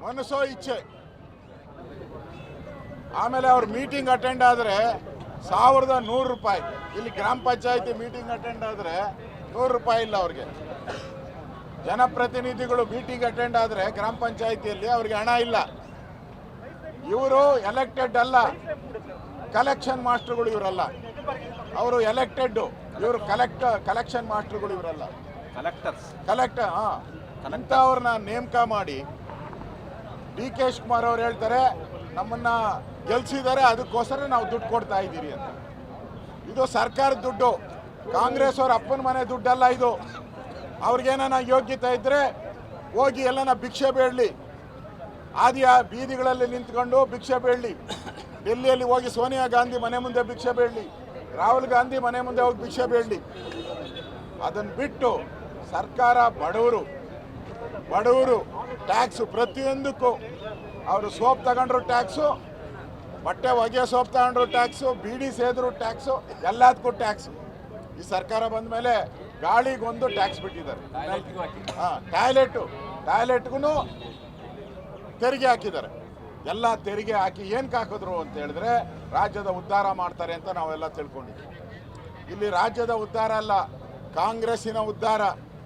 ಮನಸ್ಸೋ ಇಚ್ಛೆ. ಆಮೇಲೆ ಅವ್ರ ಮೀಟಿಂಗ್ ಅಟೆಂಡ್ ಆದರೆ 1100 ರೂಪಾಯಿ. ಇಲ್ಲಿ ಗ್ರಾಮ ಪಂಚಾಯತಿ ಮೀಟಿಂಗ್ ಅಟೆಂಡ್ ಆದರೆ 100 ರೂಪಾಯಿ ಇಲ್ಲ ಅವ್ರಿಗೆ. ಜನಪ್ರತಿನಿಧಿಗಳು ಮೀಟಿಂಗ್ ಅಟೆಂಡ್ ಆದರೆ ಗ್ರಾಮ ಪಂಚಾಯತಿಯಲ್ಲಿ ಅವ್ರಿಗೆ ಹಣ ಇಲ್ಲ. ಇವರು ಎಲೆಕ್ಟೆಡ್ ಅಲ್ಲ, ಕಲೆಕ್ಷನ್ ಮಾಸ್ಟರ್ಗಳು ಇವರಲ್ಲ. ಅವರು ಎಲೆಕ್ಟೆಡ್, ಇವರು ಕಲೆಕ್ಷನ್ ಮಾಸ್ಟರ್ಗಳು ಇವರಲ್ಲ, ಕಲೆಕ್ಟರ್. ಅಂಥವ್ರನ್ನ ನೇಮಕ ಮಾಡಿ DK ಶಿವಕುಮಾರ್ ಅವ್ರು ಹೇಳ್ತಾರೆ ನಮ್ಮನ್ನ ಗೆಲ್ಸಿದ್ದಾರೆ, ಅದಕ್ಕೋಸ್ಕರ ನಾವು ದುಡ್ಡು ಕೊಡ್ತಾ ಇದ್ದೀರಿ ಅಂತ. ಇದು ಸರ್ಕಾರದ ದುಡ್ಡು, ಕಾಂಗ್ರೆಸ್ ಅವ್ರ ಅಪ್ಪನ ಮನೆ ದುಡ್ಡಲ್ಲ ಇದು. ಅವ್ರಿಗೇನ ಯೋಗ್ಯತೆ ಇದ್ದರೆ ಹೋಗಿ ಎಲ್ಲನ ಭಿಕ್ಷೆ ಬೇಡಲಿ, ಬೀದಿಗಳಲ್ಲಿ ನಿಂತ್ಕೊಂಡು ಭಿಕ್ಷೆ ಬೇಡಲಿ. ಡೆಲ್ಲಿಯಲ್ಲಿ ಹೋಗಿ ಸೋನಿಯಾ ಗಾಂಧಿ ಮನೆ ಮುಂದೆ ಭಿಕ್ಷೆ ಬೇಡಲಿ, ರಾಹುಲ್ ಗಾಂಧಿ ಮನೆ ಮುಂದೆ ಹೋಗಿ ಭಿಕ್ಷೆ ಬೇಡಲಿ. ಅದನ್ನು ಬಿಟ್ಟು ಸರ್ಕಾರ ಬಡವರು ಟ್ಯಾಕ್ಸು ಪ್ರತಿಯೊಂದಕ್ಕೂ, ಅವರು ಸೋಪ್ ತಗೊಂಡ್ರು ಟ್ಯಾಕ್ಸು, ಬಟ್ಟೆ ಒಗೆ ಸೋಪ್ ತಗೊಂಡ್ರು ಟ್ಯಾಕ್ಸು, ಬೀಡಿ ಸೇದ್ರು ಟ್ಯಾಕ್ಸು, ಎಲ್ಲದಕ್ಕೂ ಟ್ಯಾಕ್ಸು. ಈ ಸರ್ಕಾರ ಬಂದ ಮೇಲೆ ಗಾಳಿಗೊಂದು ಟ್ಯಾಕ್ಸ್ ಬಿಟ್ಟಿದ್ದಾರೆ. ಟಾಯ್ಲೆಟ್ಗೂ ತೆರಿಗೆ ಹಾಕಿದ್ದಾರೆ. ಎಲ್ಲ ತೆರಿಗೆ ಹಾಕಿ ಏನಕ್ಕೆ ಹಾಕಿದ್ರು ಅಂತ ಹೇಳಿದ್ರೆ ರಾಜ್ಯದ ಉದ್ಧಾರ ಮಾಡ್ತಾರೆ ಅಂತ ನಾವೆಲ್ಲ ತಿಳ್ಕೊಂಡಿದ್ವಿ. ಇಲ್ಲಿ ರಾಜ್ಯದ ಉದ್ಧಾರ ಅಲ್ಲ, ಕಾಂಗ್ರೆಸ್ಸಿನ ಉದ್ಧಾರ.